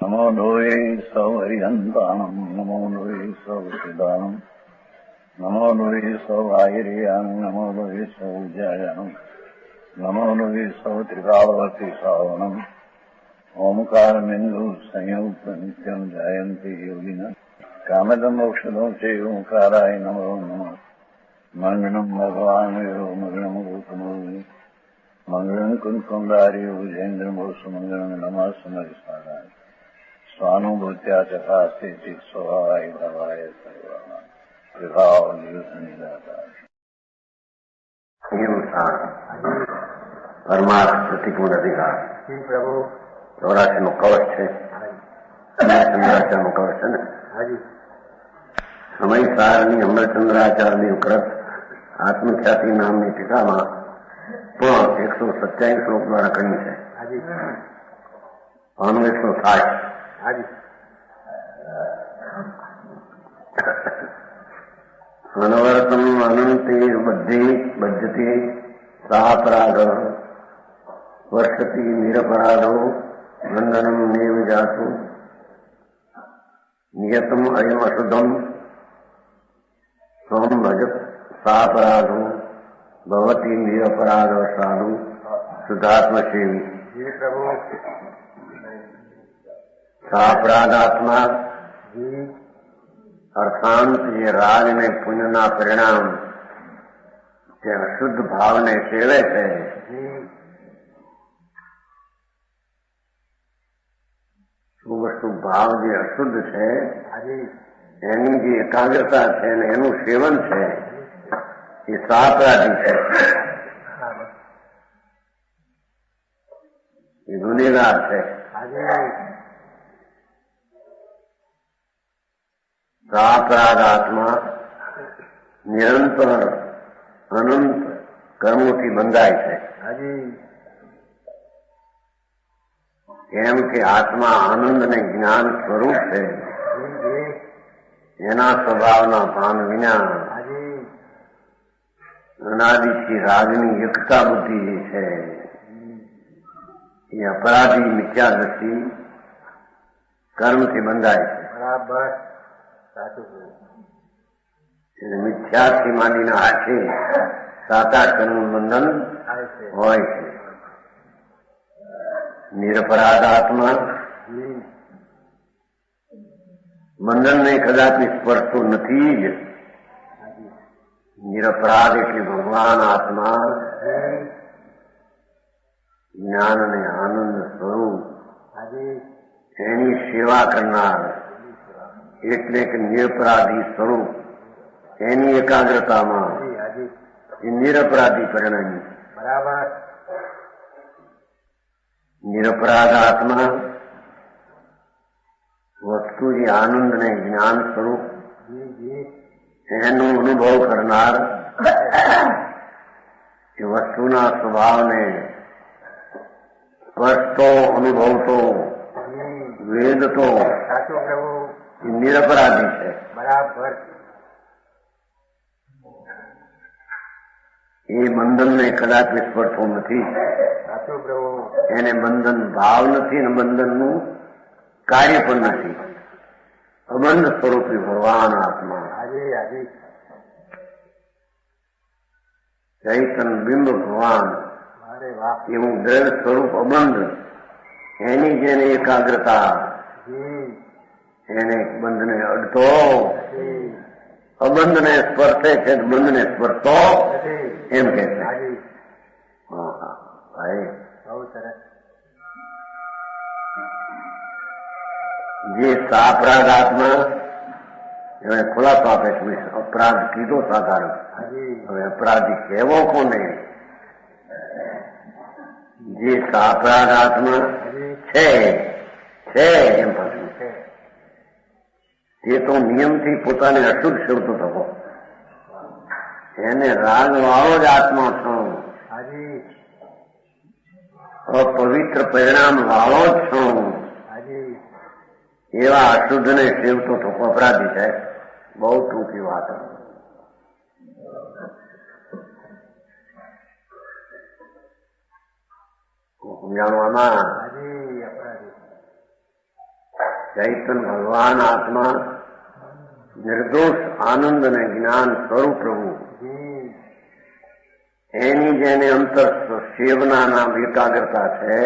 नमो लोये सौहरिहन्ताणम् नमो लोये सौसिदानम् नमो लोये सौभागिर्याम् नमो लोये सौज्यायाम् नमो लोये सौत्रिकावती सावनम् ओंकारमिन्दु संयुक्त नित्यम् जायन्ति योगिनः कामदमोक्षदो च ओंकाराय नमो नमः मंगलम् भगवान् वीरो मंगलम् गौतमो मंगलम् कुंकुमधारी विजेन्द्रमो सुमंगलम् नमः समरिसाराय स्वानुभूत्या चकास्ते स्वभावाय भवाय सर्वाणां प्रभाव निदाता परमार्थ प्रतिकूल अधिकार प्रभु ચોરાસી નું કવચ છે અમરચંદ્રાચાર્ય નું કવચ છે ને સમય સારની અમરચંદ્રાચાર્યની કૃત આત્મખ્યાતિ નામની ટીકામાં પણ 127 શ્લોક દ્વારા કહ્યું છે. 160 અનવરતમ અનંતે બદ્ધે બદ્ધતે સાપરાગ વર્ષતિ નિરપરાધો બંધનમ નેવ જાતુ નિયતમ અયમ અશુદ્ધમ સ્વમ ભજત સાપરાધો ભવતી નિરપરાધ સાધુ શુદ્ધાત્મ સેવી. સાપરાધાત્મા અર્થાંત જે રાગ ને પુણ્યના પરિણામ જે અશુદ્ધ ભાવને સેવે છે શુભ ભાવ જે અશુદ્ધ છે એની જે એકાગ્રતા છે ને એનું સેવન છે એ સાપરાધી છે, એ ગુનેગાર છે. સાપરાધ આત્મા નિરંતર અનંત કર્મોથી બંધાય છે. કેમ કે આત્મા આનંદ અને જ્ઞાન સ્વરૂપ છે. એના સ્વભાવના ભાન વિના અનાદિથી રાગની એકતા બુદ્ધિ જે છે એ અપરાધી મિથ્યા દ્રષ્ટિ કર્મથી બંધાય છે. બરાબર મિથ્યાથી માંડીના હાથે 7-8 કર્મનું બંધન હોય છે. નિરપરાધ આત્મા બંધનને કદાપી સ્પર્શતો નથી જ. નિરપરાધ એટલે ભગવાન આત્મા જ્ઞાન અને આનંદ સ્વરૂપ એની સેવા કરનાર એટલે કે નિરપરાધી સ્વરૂપ એની એકાગ્રતામાં એ નિરપરાધી પરિણમી. બરાબર. નિરપરાધ આત્મા વસ્તુ જે આનંદ ને જ્ઞાન સ્વરૂપ એનો અનુભવ કરનાર એ વસ્તુના સ્વભાવને સ્પર્શતો અનુભવતો વેદતો એ નિરપરાધી છે. બરાબર. એ બંધનને કદાચ સ્પર્શતો નથી. એને બંધન ભાવ નથી અને બંધનનું કાર્ય પણ નથી. અબંધ સ્વરૂપી ભગવાન આત્મા ચૈતન બિંબ ભગવાન એવું દ્રઢ સ્વરૂપ અબંધ એની જેને એકાગ્રતા એને બંધને અડતો અબંધને સ્પર્શે છે બંધને સ્પર્શતો એમ કે છે. જે સાપરાધ આત્મા એને ખુલાસો આપે છે. અપરાધ કીધો સાધારણ, હવે અપરાધી કહેવો કોને? જે સાપરાધ આત્મા છે એમ પાછું તે તો નિયમથી પોતાને અશુદ્ધ શોધતો થતો. એને રાગ વાળો જ આત્મા છો, અપવિત્ર પરિણામ વાળો જ છો એવા અશુદ્ધ ને સેવતો થકો અપરાધી છે. બહુ ટૂંકી વાત. સમજાણવામાં ચૈતન ભગવાન આત્મા નિર્દોષ આનંદ અને જ્ઞાન સ્વરૂપ પ્રભુ એની જેને અંતર સેવનાના એકાગ્રતા છે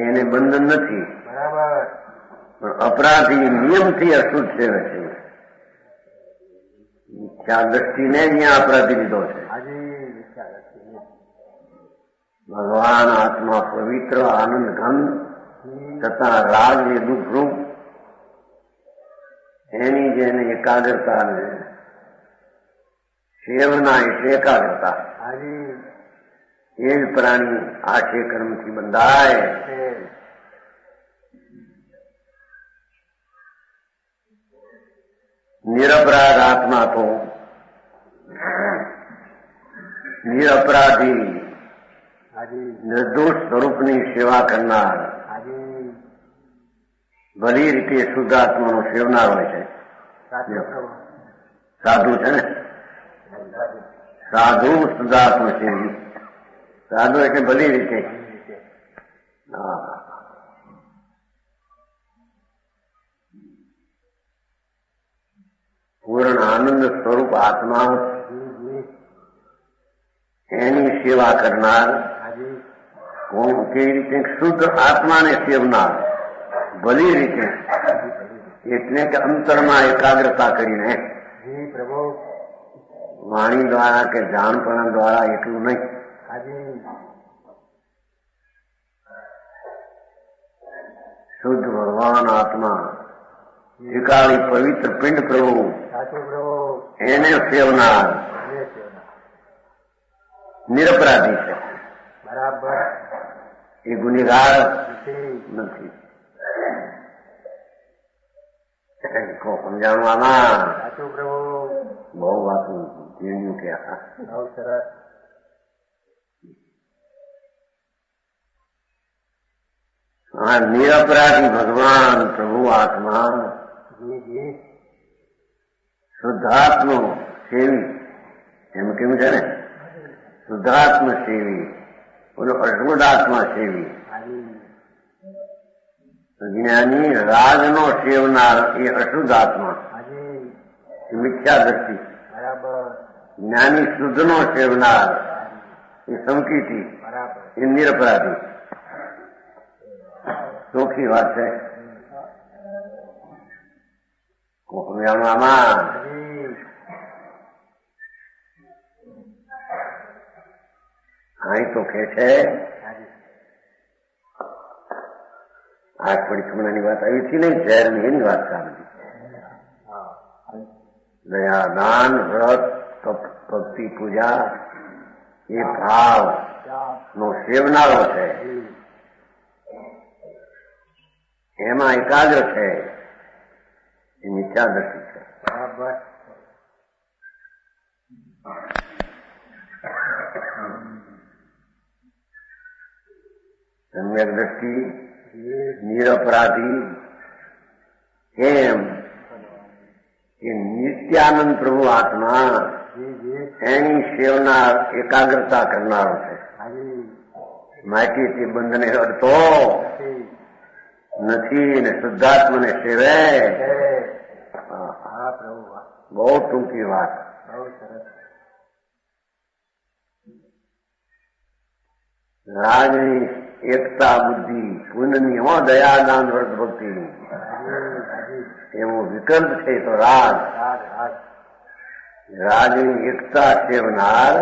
એને બંધન નથી. બરાબર. પણ અપરાધી નિયમથી અશુદ્ધ સેવે છે. મિથ્યા દ્રષ્ટિને અહીંયા અપરાધી લીધો છે. ભગવાન આત્મા પવિત્ર આનંદ ઘન તથા રાગ એ દુઃખરૂપ એની જેને એકાગ્રતા ને સેવના એટલે એકાગ્રતા એ જ પ્રાણી આઠે કર્મથી બંધાય. નિરપરાધ આત્મા તો નિરપરાધી નિર્દોષ સ્વરૂપની સેવા કરનાર ભલી રીતે શુદ્ધ આત્માનો સેવનાર હોય છે. સાધુ છે ને, સાધુ શુદ્ધાત્મ સેવી. સાધુ એટલે ભલી રીતે. પૂર્ણ આનંદ સ્વરૂપ આત્મા એની સેવા કરનાર, કેવી રીતે શુદ્ધ આત્માને સેવનાર ભલી રીતે, એટલે કે અંતરમાં એકાગ્રતા કરીને વાણી દ્વારા કે જાણપણા દ્વારા એટલું નહીં, શુદ્ધ ભગવાન આત્મા એકાળી પવિત્ર પિંડ પ્રભુ એને સેવનાર નિરપરાધી છે. બરાબર. એ ગુનેગાર નથી. સમજાવવામાં બહુ વાતું જીવ્યું ક્યાં. હા, નિરપરાધી ભગવાન પ્રભુ આત્મા શુદ્ધાત્મ સેવી. એમ કેવું છે ને, શુદ્ધાત્મ સેવી, બોલો અશુદ્ધાત્મા સેવી. જ્ઞાની રાજનો સેવનાર એ અશુદ્ધ આત્મા, મિથ્યા દ્રષ્ટિ. જ્ઞાની શુદ્ધનો સેવનાર એ સંકીર્તિ, એ નિરપરાધી. ચોખ્ખી વાત છે. કોકમિયામાં અહીં તો કે છે, આ થોડી હમણાંની વાત આવી હતી ને, ઝેરની એની વાત ચાલતી. દયા, દાન, વ્રત, તપ, ભક્તિ, પૂજા એ ભાવ નો સેવનારો છે. એમાં એકાગ્ર છે, એ મિથ્યા દ્રષ્ટિ છે. બરાબર. સમ્યક દ્રષ્ટિ, નિરપરાધી. એમ એ નિત્યાનંદ પ્રભુ આત્મા એની સેવનાર એકાગ્રતા કરનારો છે. માટીથી બંધને અડતો નથી ને શુદ્ધાત્મને સેવે. બહુ ટૂંકી વાત. રાજની એકતા બુદ્ધિ પુણ્યની હો દયા દાન વ્રત ભક્તિની એવો વિકલ્પ છે. તો રાજની એકતા સેવનાર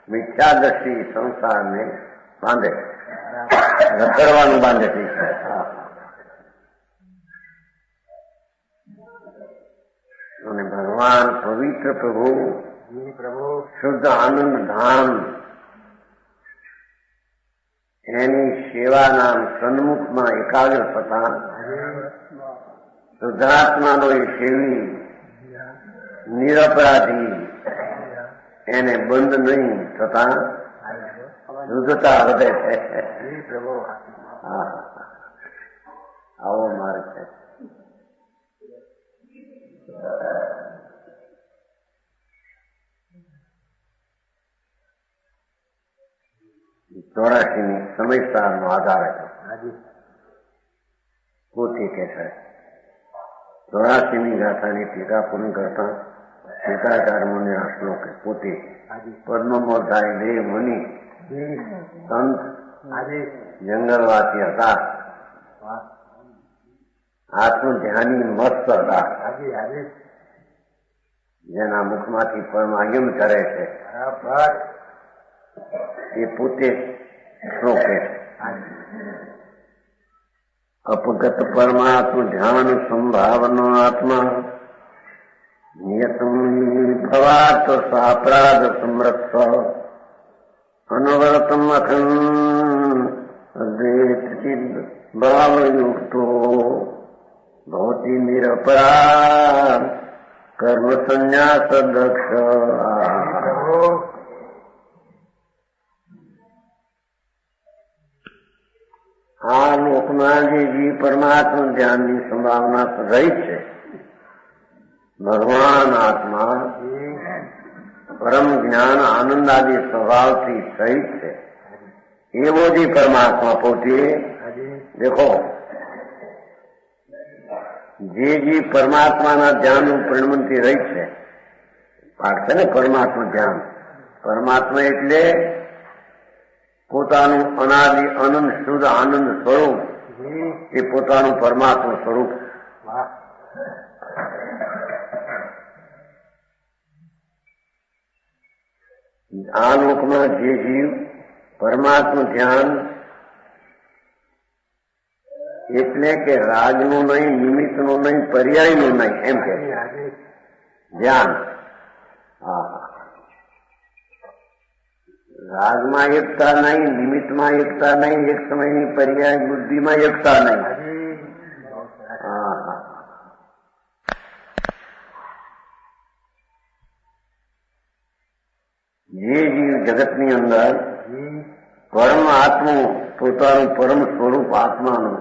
મિથ્યા દ્રષ્ટિ સંસારને બાંધે, રખડવાનું બાંધે છે. અને ભગવાન પવિત્ર પ્રભુ શુદ્ધ આનંદ ધામ એની સેવાના સન્મુખમાં એકાગ્ર થતા શુદ્ધાત્માનો એ સેવી નિરપરાધી એને બંધ નહીં થતા શુદ્ધતા વધે છે. આવો માર્ગ છે. 84 સમયસારનો આધાર હતો. પોતે કે છે 84મી ગાથાની ટીકા પૂર્ણ કરતા ટીકાકાર મુનિના શ્લોક પોતે પદ્મમોધાય દેવ મુનિ સંત જંગલવાસી હતા, આત્મધ્યાની મસ્ત હતા, જેના મુખમાંથી પરમાગમ કરે છે એ પોતે શ્લોકે અપગત પરમાત્મ ધ્યાન સંભાવનો આત્મા નિયતમ ભવાત સાપરાધ સમરથ અનવરતમ અખંડ ભાવયુક્તો ભવતી નિરપરાધ કર્મ સંન્યાસ દક્ષ. આ લોકમાં જે જીવ પરમાત્મા ધ્યાનની સંભાવના રહી છે, ભગવાન આત્મા પરમ જ્ઞાન આનંદ આદિ સ્વભાવથી સહિત છે, એવો જે પરમાત્મા પોતે દેખો, જે જીવ પરમાત્માના ધ્યાનનું પરિણમનથી રહી છે, પાઠ છે ને પરમાત્મા ધ્યાન. પરમાત્મા એટલે પોતાનું અનાદિ અનંત શુદ્ધ આનંદ સ્વરૂપ, એ પોતાનું પરમાત્મા સ્વરૂપ. આ લોકમાં જે જીવ પરમાત્મા ધ્યાન એટલે કે રાજનું નહીં, નિમિત્તનું નહીં, પર્યાયનું નહીં, એમ કે ધ્યાન. રાજમાં એકતા નહીં, નિમિત્તમાં એકતા નહીં, એક સમયની પર્યાય બુદ્ધિમાં એકતા નહીં. જે જીવ જગતની અંદર પરમ આત્મા પોતાનું પરમ સ્વરૂપ આત્માનું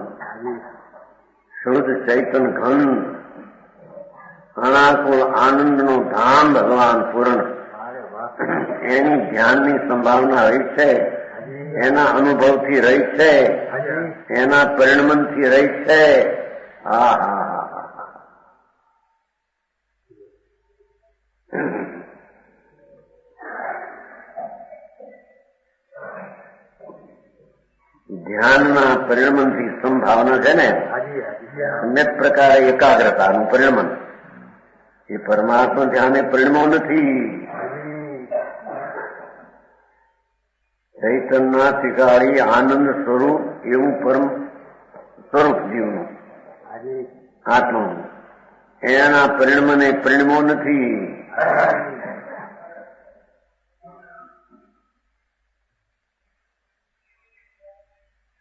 શુદ્ધ ચૈતન ઘન અનાકુલ આનંદનો ધામ ભગવાન પૂર્ણ, એની ધ્યાનની સંભાવના રહી છે, એના અનુભવથી રહી છે, એના પરિણમનથી રહી છે. ધ્યાનના પરિણમનથી સંભાવના છે ને, અનેક પ્રકારે એકાગ્રતાનું પરિણમન. એ પરમાત્મા ધ્યાને પરિણમો નથી. ચૈતનના ઠીકાળી આનંદ સ્વરૂપ એવું પરમ સ્વરૂપ જીવનું આત્માનું, એના પરિણમને પરિણમો નથી.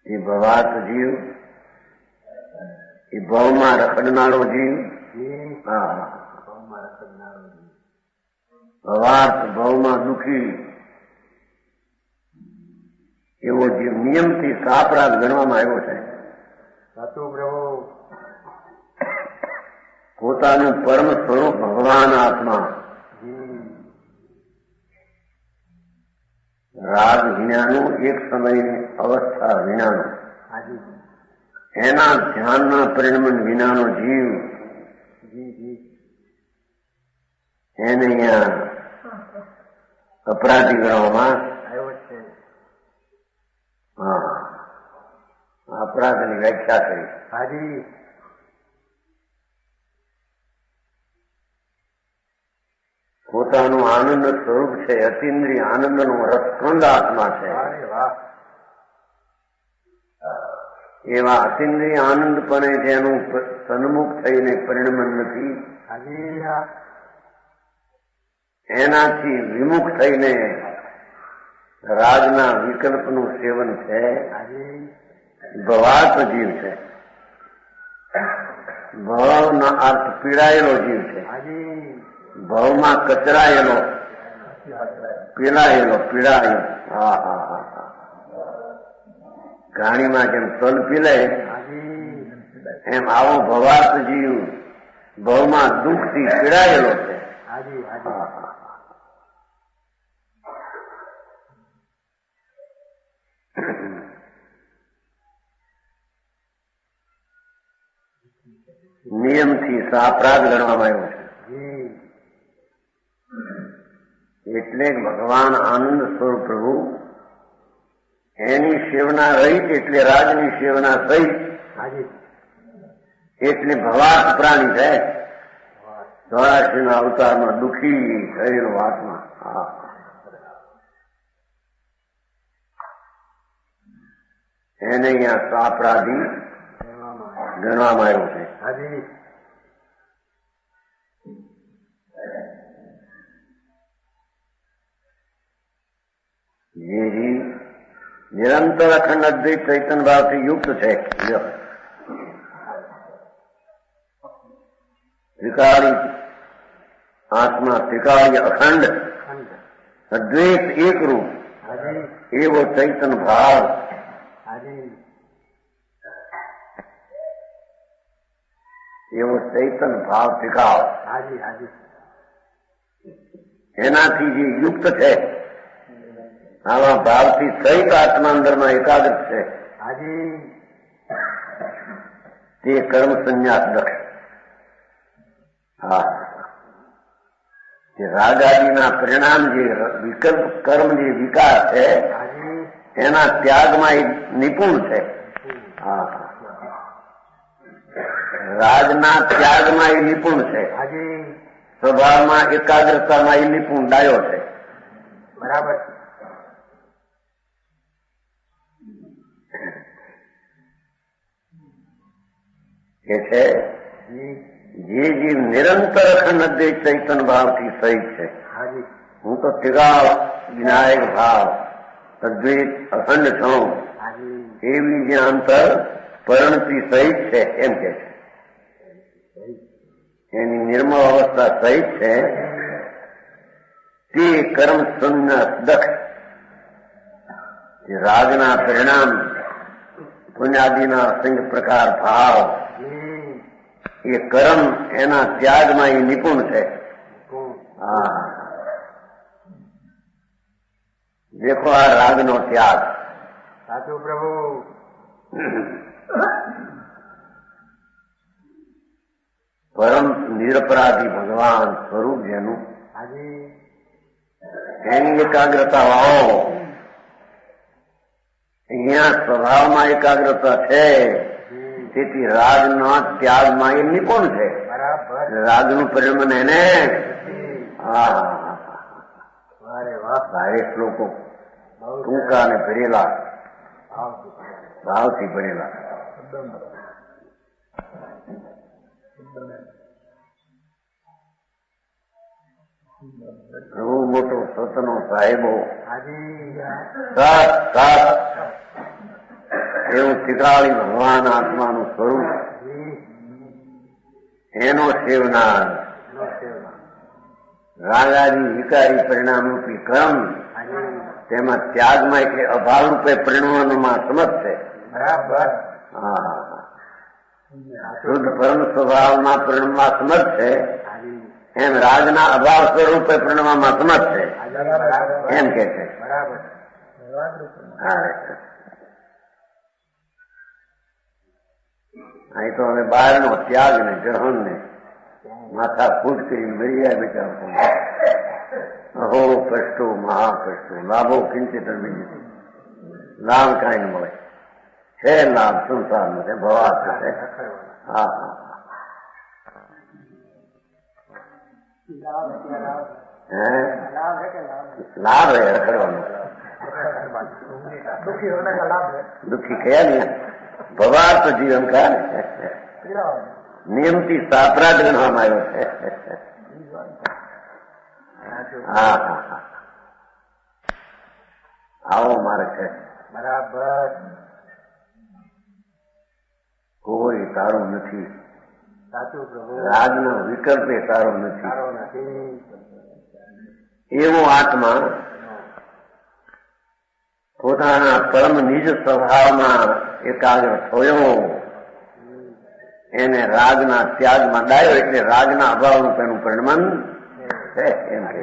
એ ભવાર્થ જીવ, એ ભવમાં રખડનારો જીવ, ભવાર્થ ભવમાં દુઃખી એવો જીવ નિયમથી સાપરાધ ગણવામાં આવ્યો છે. પોતાનું પરમ સ્વરૂપ ભગવાન આત્મા રાગ વિનાનું, એક સમયની અવસ્થા વિનાનું, એના ધ્યાનના પરિણમન વિનાનો જીવ, એને અહીંયા અપરાધી ગણવામાં આવ્યો છે. અપરાધની વ્યાખ્યા કરી. પોતાનું આનંદ સ્વરૂપ છે, અતિન્દ્રિય આનંદનો રસખંડ આત્મા છે. એવા અતિન્દ્રિય આનંદ પણ જેનું સન્મુખ થઈને પરિણમન નથી, એનાથી વિમુખ થઈને રાજના વિકલ્પનું સેવન છે, ભવાર્થ જીવ છે. ભવના અર્થ પીડાયેલો જીવ છે. ભવમાં કચરાયેલો, પીડાયેલો. ઘાણીમાં જેમ તલ પીલે એમ આવો ભવાર્થ જીવ ભવમાં દુઃખથી પીડાયેલો છે. નિયમથી સાપરાધ ગણવામાં આવ્યો છે. એટલે ભગવાન આનંદ સ્વરૂપ પ્રભુ એની સેવના રહિત એટલે રાજની સેવના સહિત એટલે ભવાત પ્રાણી છે. 84 અવતારમાં દુઃખી થયેલો આત્મા. એને અહીંયા સાપરાધી ગણવામાં આવ્યો છે. જે નિરંતર અખંડ અદ્વૈત ચૈતન્ય ભાવથી યુક્ત છે. ત્રિકાળી આત્મા, ત્રિકાળી અખંડ અદ્વૈત એકરૂપ એવો ચૈતન્ય ભાવ ત્રિકાળ એનાથી જે યુક્ત છે, આવા ભાવથી સહિત આત્મા અંદરમાં એકાગ્ર છે, તે કર્મ સંન્યાસ દક્ષ. જે રાગાદીના પરિણામ જે વિકલ્પ કર્મ જે વિકાર છે એના ત્યાગમાં એ નિપુણ છે. રાજના ત્યાગમાં એ નિપુણ છે. સ્વભાવમાં એકાગ્રતામાં એ નિપુણ ડાયો છે. બરાબર. કે છે જે જીવ નિરંતર અખંડ અદ્વૈત ચૈતન્ય ભાવથી સહિત છે. હું તો ત્રિકાળ વિનાયક ભાવ અદ્વૈત અખંડ છું એવી જે અંતર પરિણતિ સહિત છે એમ કે છે. એની નિર્મળ અવસ્થા સહિત છે તે કર્મ સંન્યાસ દક્ષ. જે રાજના પરિણામ પુણ્યાદિના અસંખ્ય પ્રકાર ભાવ એ કર્મ એના ત્યાગમાં એ નિપુણ છે. દેખો આ રાગનો ત્યાગ. સાચું પ્રભુ. પરમ નિરપરાધી ભગવાન સ્વરૂપ જેનું એની એકાગ્રતા વાળો. અહીંયા સ્વભાવમાં એકાગ્રતા છે તેથી રાજના ત્યાગમાં એ નિપુણ છે. રાગનું પરિણામ એને ભારે શ્લોકો ટૂંકા અને ભરેલા ભાવથી ભરેલા. પ્રભુ મોટો સતનો સાહેબો એવું ત્રિકાળી ભગવાન આત્માનું સ્વરૂપ એનો સેવનાર રાગાદી વિકારી પરિણામરૂપી કર્મ તેમાં ત્યાગમાં એટલે અભાવ રૂપે પરિણમવામાં સમર્થ છે. શુદ્ધ પરમ સ્વભાવમાં પરિણમવા સમર્થ છે એમ રાજના અભાવ સ્વરૂપે પરિણમવામાં સમર્થ છે એમ કે છે. અહીં તો હવે બહારનો ત્યાગ ને ગ્રહણ ને માથા ફૂટ કરી મરી જાય બિચારો. અહો કષ્ટો મહાકષ્ટો લાભો કિંચિત નથી. લાભ કાંઈ ન મળે છે. લાભ સંસારનો છે, ભવાત છે. લાભ है रखड़વાનો. दुखी कया नहीं भवार्थ जीवन का નિયમથી સાપરાધ ગણવામાં આવ્યો છે. આવો માર્ગ છે. બરાબર. કોઈ તારું નથી. સાચું પ્રભુ. રાજનો વિકલ્પ એ તારો નથી. એવો આત્મા પોતાના પરમ નિજ સ્વભાવમાં એકાગ્ર થયો એને રાગના ત્યાગમાં ડાયો એટલે રાગના અભાવનું તેનું પરિણામ છે એમ કે.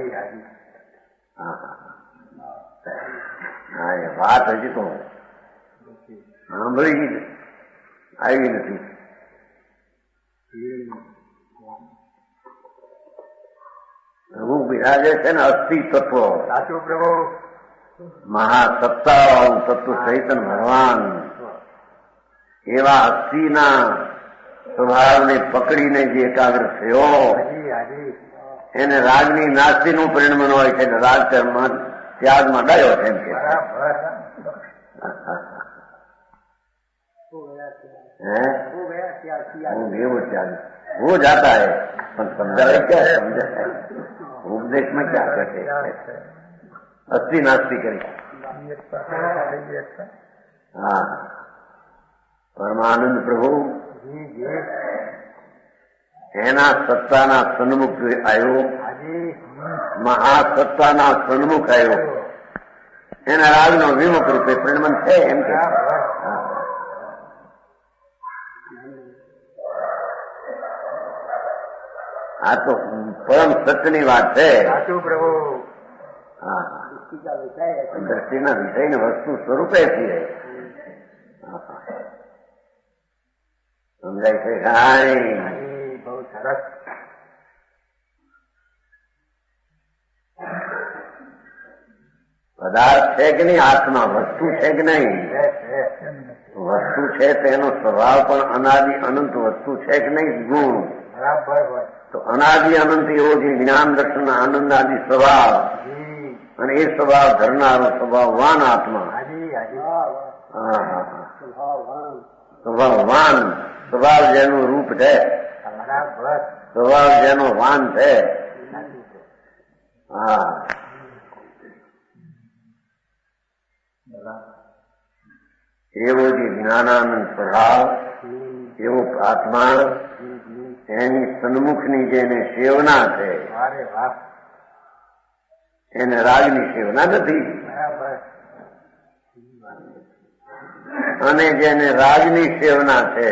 હા એ વાત હજી તો સાંભળી આવી નથી. પ્રભુ બિરાજે છે ને અસ્થિ તત્વ, સાચું પ્રભુ. મહાસત્તા તત્વ ચૈતન્ય ભગવાન એવા અસ્થિના સ્વભાવને પકડીને જે એકાગ્ર થયો હાજી હાજી. એને રાગની નાસ્તીનું પરિણમન હોય છે. રાગ કર્મ ત્યાગમાં ડાયો છે એમ કે બરાબર. वो वो त्याग हो जाता है, पर समझाए क्या है, समझा है उपदेश में क्या कहते हैं, अस्थि नास्ती करी. हाँ, પરમાનંદ પ્રભુ એના સત્તાના સન્મુખ આવ્યો, મહાસત્તાના સન્મુખ આવ્યો, એના રાગનો વિમુખ રૂપે પરિણમન છે એમ કે. આ તો પરમ સત્યની વાત છે. સાચું પ્રભુ. હા, દ્રષ્ટિના વિષયની વસ્તુ સ્વરૂપે છીએ. સમજાય છે કાંઈ? બહુ સરસ. પદાર્થ છે કે નહીં? આત્મા વસ્તુ છે કે નહીં? વસ્તુ છે તેનો સ્વભાવ પણ અનાદિ અનંત વસ્તુ છે કે નહીં? ગુણ બરાબર. તો અનાદિ અનંત એવો જે જ્ઞાન દર્શન આનંદ આદિ સ્વભાવ, અને એ સ્વભાવ ધરનારો સ્વભાવવાન આત્મા. સ્વભાવવાન, સ્વભાવ જેનું રૂપ છે, સ્વભાવ જેનો વાન છે. હા, એવો જે જ્ઞાનાનંદ સ્વભાવ, એવો આત્મા, એની સન્મુખની જેને સેવના છે એને રાગની સેવના નથી, અને જેને રાગની સેવના છે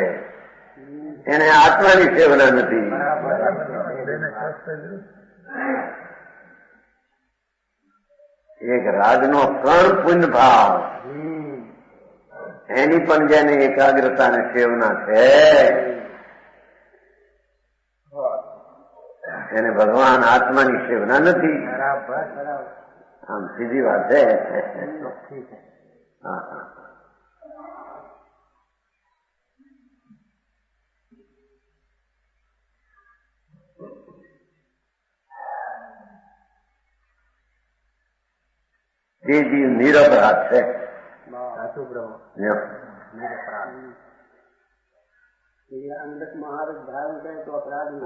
એને આત્માની સેવના નથી. એક રાગનો કણ પુણ્ય ભાવ, એની પણ જેને એકાગ્રતાને સેવના છે એને ભગવાન આત્માની સેવના નથી. આમ સીધી વાત છે. હા, તે જીવ નિરપરાધ છે.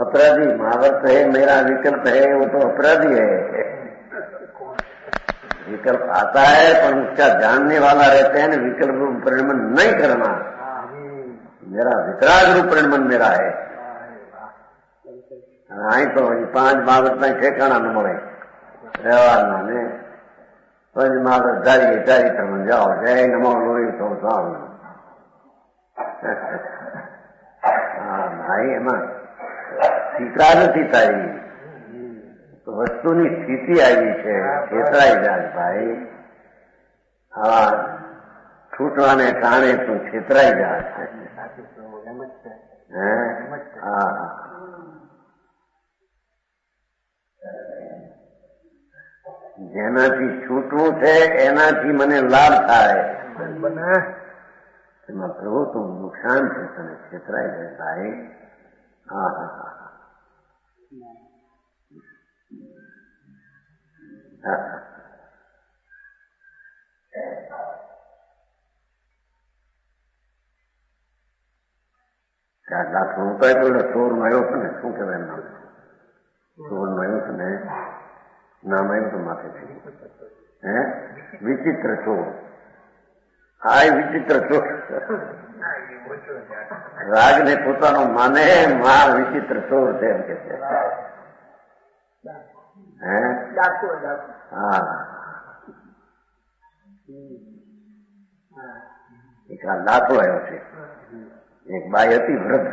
अपराधी महावत है, मेरा विकल्प है, वो तो अपराधी है. विकल्प आता है पर उसका जानने वाला रहते हैं ना, विकल्प रूप परिणमन नहीं करना. मेरा वितराग रूप परिणमन मेरा है. आई तो 5 महावत में ठेकाना न મળે રહેવાના ને પંચ મહાવત ધારીએ ચારી કર્મ જાઓ, જય નમો લોહી સૌ સાવ. ભાઈ એમાં ટીકા નથી થાય, વસ્તુની સ્થિતિ આવી છે. છેતરાઈ જાય ભાઈ, આવા છૂટવાને કારણે તું છેતરાઈ જાય. હા, જેનાથી છૂટવું છે એનાથી મને લાભ થાય, એમાં પ્રભુ તું નુકસાન છે, તને છેતરાઈ જાય ભાઈ. હા હા હા હા. લાખ હું કઈ પેલો ચોર મળ્યો છે ને, શું કહેવાય નામ? ચોર મળ્યો છે ને, નામ આવ્યું તો માથે થઈ. હે, વિચિત્ર ચોર. હા, એ વિચિત્ર ચોર. રાગને પોતાનો માને, મા વિચિત્ર ચોર છે એમ કે છે. હે, હા, એક આ દાખલો આવ્યો છે. એક બાઈ હતી વૃદ્ધ,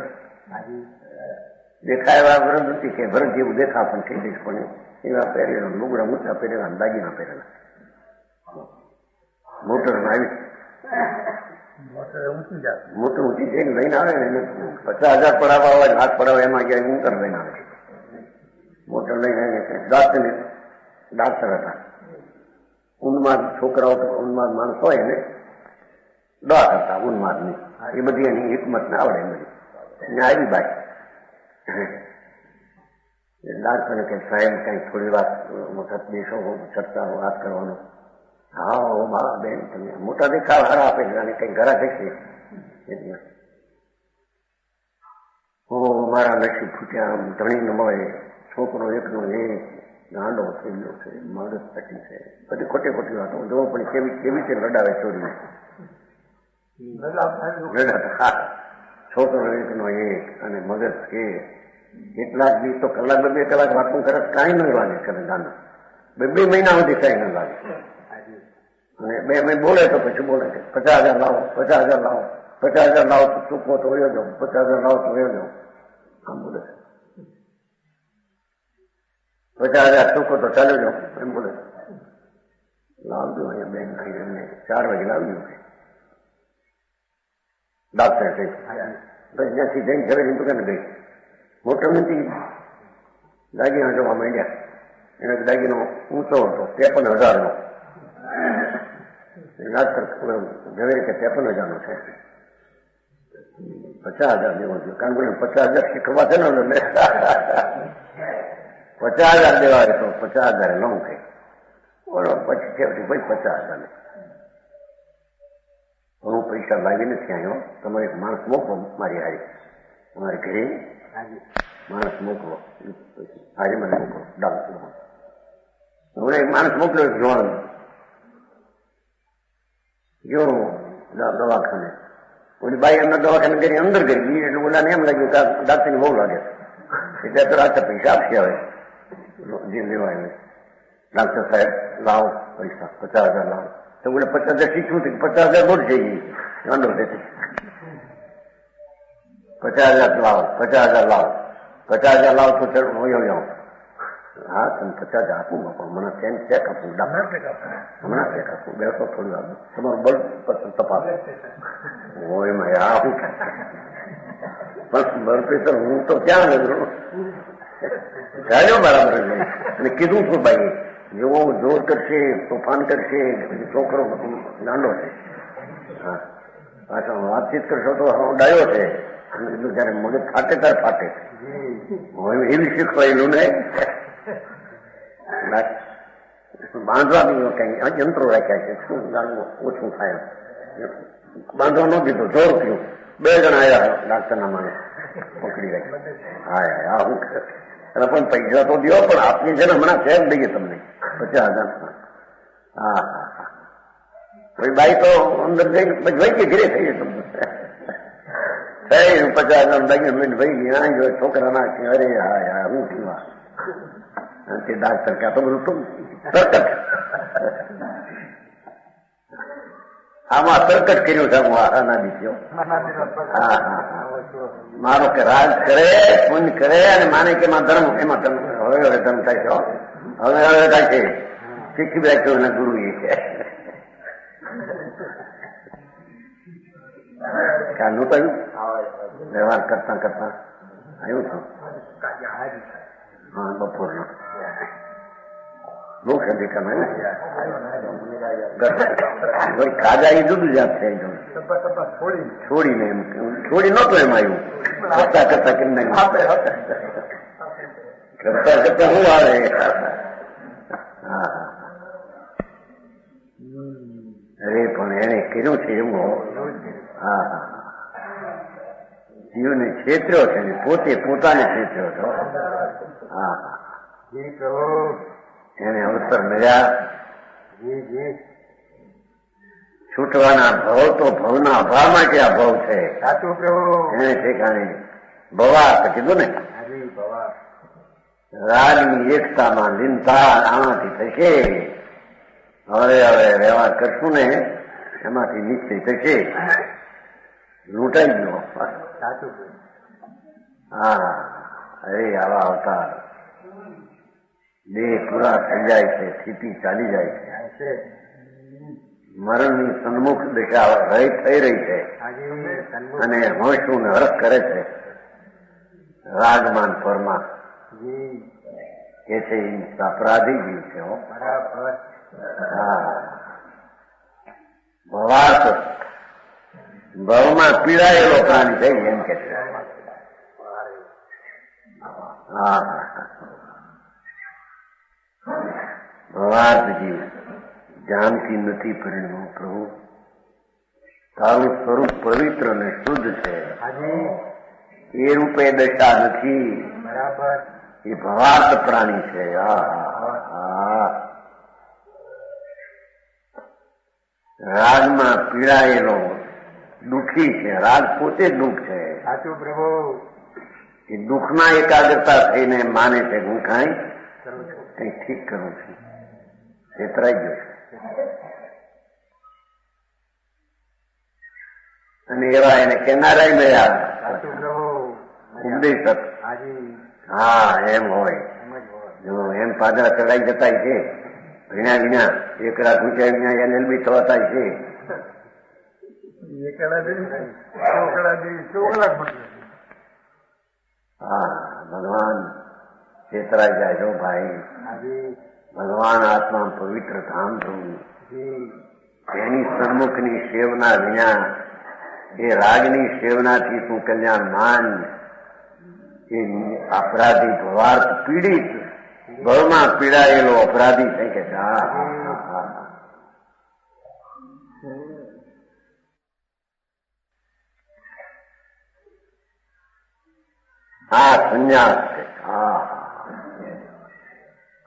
દેખાય એવા વૃદ્ધ હતી કે વૃદ્ધ જેવું દેખા પણ થઈ જઈશ, પણ એવા પહેરેલા લુગડા ઊંચા પહેરેલા, દાગીના પહેરેલા. મોટરમાં આવી મોટી ઊંચી જઈને લઈને આવે ને એને 50,000 પડાવવા હોય, લાખ પડાવે એમાં ગયા ઊંઘર લઈને આવે. મોટર લઈને ડાક્ટર હતા. ઉન્માદ છોકરાઓ ઉન્માદ માણસ હોય ને દવા કરતા ઉન્માદની એ બધી એની હિકમત ના આવડે બધી એને આવી બાઈ ડાક્ટરને કે સાહેબ કઈ થોડી વાત વખત દેશો ચર્ચા વાત કરવાનો. હા મારા બેન તમે મોટા દેખાવ હારા આપે અને કઈ ઘરા દેખીએ એટલે મારા નસીબ ફૂટ્યા ધણી ન મળે, છોકરો એકનો એ ગાંડો થઈ ગયો છે, મગજ પટી છે, બધી ખોટી ખોટી વાતો જોવો પણ કેવી કેવી છે રડાવે ચોરીને. છોકરો એકનો એક અને મગજ કે કેટલાક દિવસ તો કલાક 2 કલાક વાતો કરે કાંઈ ન લાગે કરે ગાંડો. 2 મહિના સુધી કાંઈ ન લાગે અને 2 મહિને બોલે તો પછી બોલે કે 50,000 લાવો, 50,000 લાવો, 50,000 લાવો તો ચૂકવો તો વયો જાઓ, 50,000 લાવો તો વયો જાઓ. આમ બોલે 50,000 ચૂકો તો ચાલ્યો જાઓ એમ બોલે. લાવજો અહીંયા બેન એમને 4 વાગે લાવજો ડાક્ટર કઈ ત્યાંથી જઈને ઘરે દુકાને ગઈ. મોટર નથી દાગીના જોવા માંડ્યા. એને દાગીનો ઊંચો હતો 53,000 ડાક્ટર ઝવેરી કે 53,000 છે, 50,000 દેવો જોઈએ કારણ કે 50,000 શીખવા છે ને 50,000 દેવા તો 50,000 લઉં કઈ બોલો. પછી ભાઈ 50,000 હું પૈસા લાવી નથી આવ્યો, તમારે એક માણસ મોકલો મારી હારી, તમારે ઘરે માણસ મોકલો, આજે મને મોકલો ડાક્ટર. હું એક માણસ મોકલ્યો જોવાનું જો દવાખાને. ઓલી બાઈ એમના દવાખાને કરી અંદર ગઈ એટલે ઓલાને એમ લાગ્યું કે ડાક્ટરને બહુ લાગે એટલે તો રાતે પૈસા આપશે હવે જે લેવા આવે. ડાક્ટર સાહેબ લાવો પૈસા 50,000 લાવો તો બોલે 50,000 શીખવું હતું 50,000 બોટ થઈ ગઈ વાંધો નથી. 50,000 લાવો 50,000 લાવો 50,000 લાવો તો ચડ હોય આવું. હા તમે 50,000 આપું પણ મને ચેક આપું હમણાં ચેક આપું બેસો થોડી વાર તમારું બળ તપાસ હોય એમાં આ શું બસ બ્લડ પ્રેશર હું તો ક્યાં નજરો ચાલ્યો બરાબર અને કીધું છું ભાઈ જેવો જોર કરશે તોફાન કરશે છોકરો ગાંડો છે. હા પાછા વાતચીત કરશો તો ડાયો છે એટલું જયારે મગજ ફાટે ત્યારે ફાટે એવી શીખવાયેલું ને બાંધવા કઈ યંત્રો રાખ્યા છે શું જાણવું ઓછું થાય બાંધવા ન દીધું જોર થયું 2 જણા આવ્યા ડાક્ટરના માણસ પકડી રાખ્યા. હા હું અને પણ પૈસા તો દો પણ આપની છે ને હમણાં ચેક દઈએ તમને 50,000. હા હા બાઈ તો અંદર જઈને પછી ભાઈ કે ઘરે થઈ તમને થઈ 50,000 લાગી ભાઈ ત્યાં જો છોકરાના અરે હા યાર હું થયું તે ડાક્ટર કે તો બધું તરકટ આમાં તરકટ કર્યું છે હું આના દીધો. હા હા મારો કે રાજ કરે પુણ્ય કરે અને માને કે એમાં ધર્મ હવે ધર્મ થાય છે હવે થાય છે શીખી રાખ્યો ને ગુરુ એ છે કાલનું કહ્યું વ્યવહાર કરતા કરતા આવ્યું છું. હા બપોરનો લોક અધિકારમાં ખાધા એ જુદું જાત છે છોડીને એમ છોડી નહોતું એમ આવ્યું કરતા કરતા કેમ કરતા કરતા હું આવે. હા અરે પણ એને કર્યું છે એવું. હા હા જીવને છેતર્યો છે પોતે પોતાને છેતર્યો છો. હા એને અવસર મળ્યા છૂટવાના ભાવ તો ભવના અભાવમાં કે આ ભાવ છે એને ઠેકાણે ભવા કીધું ને રાજની એકતામાં લીનતા આમાંથી થશે. હવે હવે વ્યવહાર કરશું ને એમાંથી નિશ્ચય થશે લૂંટાઈ ગયો. હા અરે આવા અવતાર દેહ પૂરા થઈ જાય છે સ્થિતિ ચાલી જાય છે મરણની સન્મુખ દિશા રહી થઈ રહી છે હાજી સન્મુખ અને હોંશનું હરખ કરે છે. રાજમાન પરમાં જી કે છે એ અપરાધી જીવ છે. હો બરાબર હા, ભવાર્થ ભવમાં પીડાયેલો પ્રાણી છે એમ કે છે. હા, ભવાર્થ જીવ જાનથી નથી પરિણ્યો. પ્રભુ તારું સ્વરૂપ પવિત્ર અને શુદ્ધ છે. હાજી એ રૂપે દશા નથી. બરાબર એ ભવાર્થ પ્રાણી છે. હા, રાગમાં પીડાયેલો દુઃખી છે. રાગ પોતે દુઃખ છે. સાચું પ્રભુ એ દુઃખના એકાગ્રતા થઈને માને છે હું કાંઈ કરું છું કંઈ ઠીક કરું છું. છેતરાઈ ગયો છે. અને એવા એને કેનારાય મળ્યા સાચું પ્રભુ ઉપદેશક. હાજી હા, એમ હોય. એમ જ હોય જો એમ પાદરા ચડાઈ જતા છે ભીણા ભીણા એકડા ઘૂંચાઈ વિના એલએલબી થવાતા છે. હા, ભગવાન છેતરાઈ જાય છો ભાઈ. હાજી ભગવાન આત્મા પવિત્ર ધામ થવું જી એની સન્મુખની સેવના વિના એ રાગની સેવનાથી તું કલ્યાણ માન. એ અપરાધી ભવાર્થ પીડિત ભવમાં પીડાયેલો અપરાધી થઈ કે છે. આ સંન્યાસ છે. હા,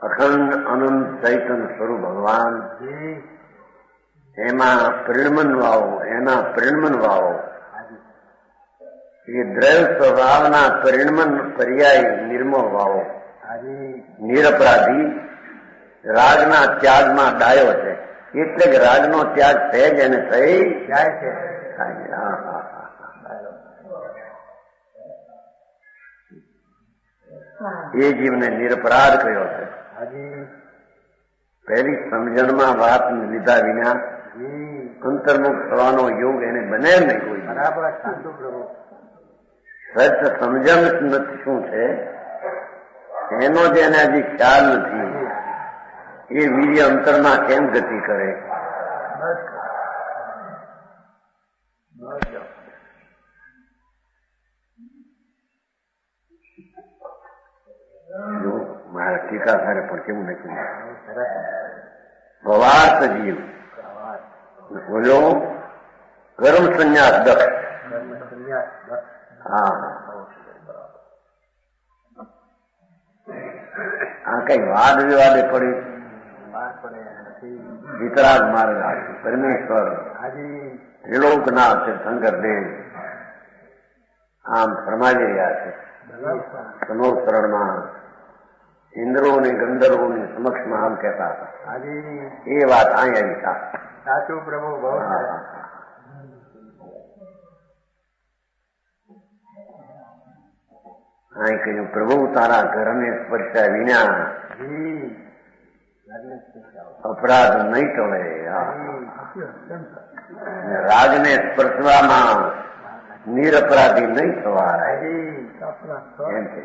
અખંડ અનંત ચૈતન્ય સ્વરૂપ ભગવાન જી એમાં પરિણમન વાવો, એના પરિણમન વાવો. હાજી એ દ્રવ્ય સ્વભાવના પરિણમન પર્યાય નિર્મળ વાવો. હાજી નિરપરાધી રાગના ત્યાગમાં ડાયો છે. એટલે કે રાગનો ત્યાગ છે જ એને થઈ જાય છે એ જીવને નિરપરાધ કહ્યો છે. હાજી પહેલી સમજણમાં વાત લીધા વિના જી અંતર્મુખ થવાનો યોગ એને બને નહીં કોઈ. બરાબર સાચું પ્રભુ સત્ય સમજણ નથી શું છે એનો જ એને હજી ખ્યાલ નથી. એ વીર્ય અંતરમાં કેમ ગતિ કરે. જો મારા ટીકાકારે પણ કેવું નથી. ભવાર્થ જીવ બોલ્યો ગરમ સંન્યાસ દક્ષ. હા, આ કઈ વાદ વિવાદે પડી વિતરાગ માર્ગ પરમેશ્વર ત્રિલોકનાથ છે શંકરદેવ આમ ફરમાવી રહ્યા છે. સમોસરણમાં ઇન્દ્રો ને ગંધર્વો ની સમક્ષમાં આમ કહેતા હતા. એ વાત અહીં આવી હતા. સાચું પ્રભુ બહુ અહીં કહ્યું પ્રભુ તારા ઘરને સ્પર્શ્યા વિના અપરાધ નહીં ટળે. રાગને સ્પર્શવામાં નિરપરાધી નહીં થવાય એમ કે